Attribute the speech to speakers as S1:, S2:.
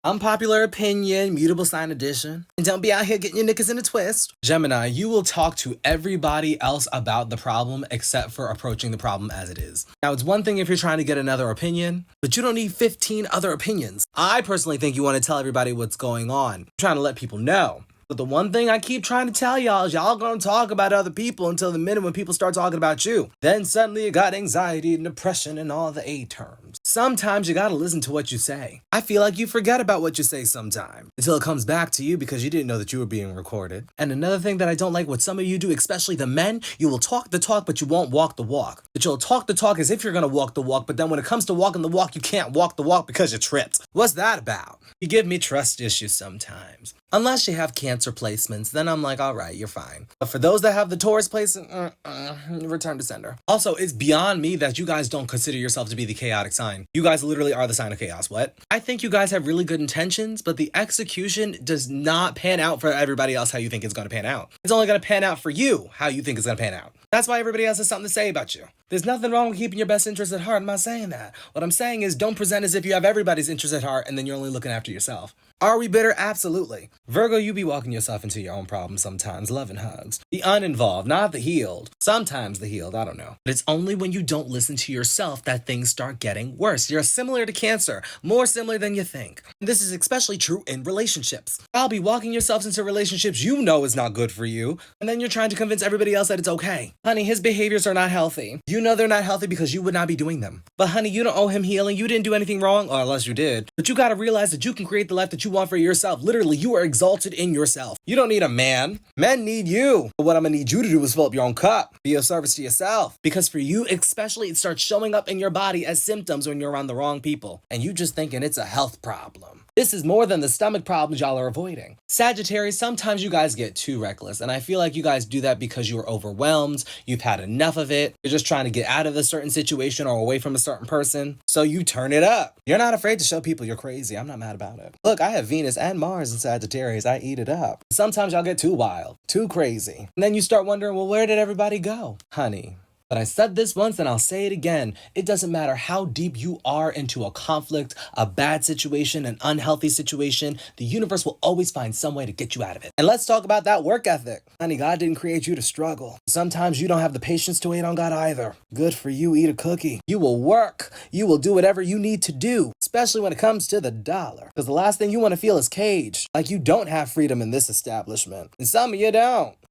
S1: Unpopular opinion, mutable sign edition. And don't be out here getting your knickers in a twist. Gemini, you will talk to everybody else about the problem except for approaching the problem as it is. Now, it's one thing if you're trying to get another opinion, but you don't need 15 other opinions. I personally think you want to tell everybody what's going on. You're trying to let people know. But the one thing I keep trying to tell y'all is y'all gonna talk about other people until the minute when people start talking about you. Then suddenly you got anxiety and depression and all the A terms. Sometimes you gotta listen to what you say. I feel like you forget about what you say sometimes until it comes back to you because you didn't know that you were being recorded. And another thing that I don't like what some of you do, especially the men, you will talk the talk but you won't walk the walk. But you'll talk the talk as if you're gonna walk the walk, but then when it comes to walking the walk, you can't walk the walk because you tripped. What's that about? You give me trust issues sometimes. Unless you have Cancer placements, then I'm like, all right, you're fine. But for those that have the Taurus placement, return to sender. Also, it's beyond me that you guys don't consider yourself to be the chaotic sign. You guys literally are the sign of chaos. What? I think you guys have really good intentions, but the execution does not pan out for everybody else how you think it's going to pan out. It's only going to pan out for you how you think it's going to pan out. That's why everybody else has something to say about you. There's nothing wrong with keeping your best interests at heart. I'm not saying that. What I'm saying is don't present as if you have everybody's interests at heart and then you're only looking after yourself. Are we bitter? Absolutely. Virgo, you be walking yourself into your own problems sometimes. Love and hugs. The uninvolved, not the healed. Sometimes the healed, I don't know. But it's only when you don't listen to yourself that things start getting worse. You're similar to Cancer, more similar than you think. This is especially true in relationships. I'll be walking yourselves into relationships you know is not good for you, and then you're trying to convince everybody else that it's okay. Honey, his behaviors are not healthy. You know they're not healthy because you would not be doing them. But honey, you don't owe him healing. You didn't do anything wrong, or unless you did. But you gotta realize that you can create the life that you want for yourself. Literally, you are exalted in yourself. You don't need a man. Men need you. But what I'm gonna need you to do is fill up your own cup. Be of service to yourself. Because for you, especially, it starts showing up in your body as symptoms when you're around the wrong people. And you just thinking it's a health problem. This is more than the stomach problems y'all are avoiding. Sagittarius, sometimes you guys get too reckless. And I feel like you guys do that because you're overwhelmed. You've had enough of it. You're just trying to get out of a certain situation or away from a certain person. So you turn it up. You're not afraid to show people you're crazy. I'm not mad about it. Look, I have Venus and Mars in Sagittarius. I eat it up. Sometimes y'all get too wild, too crazy. And then you start wondering, well, where did everybody go? Honey. But I said this once and I'll say it again. It doesn't matter how deep you are into a conflict, a bad situation, an unhealthy situation, the universe will always find some way to get you out of it. And let's talk about that work ethic. Honey, God didn't create you to struggle. Sometimes you don't have the patience to wait on God either. Good for you, eat a cookie. You will work. You will do whatever you need to do, especially when it comes to the dollar. Because the last thing you want to feel is caged, like you don't have freedom in this establishment. And some of you don't.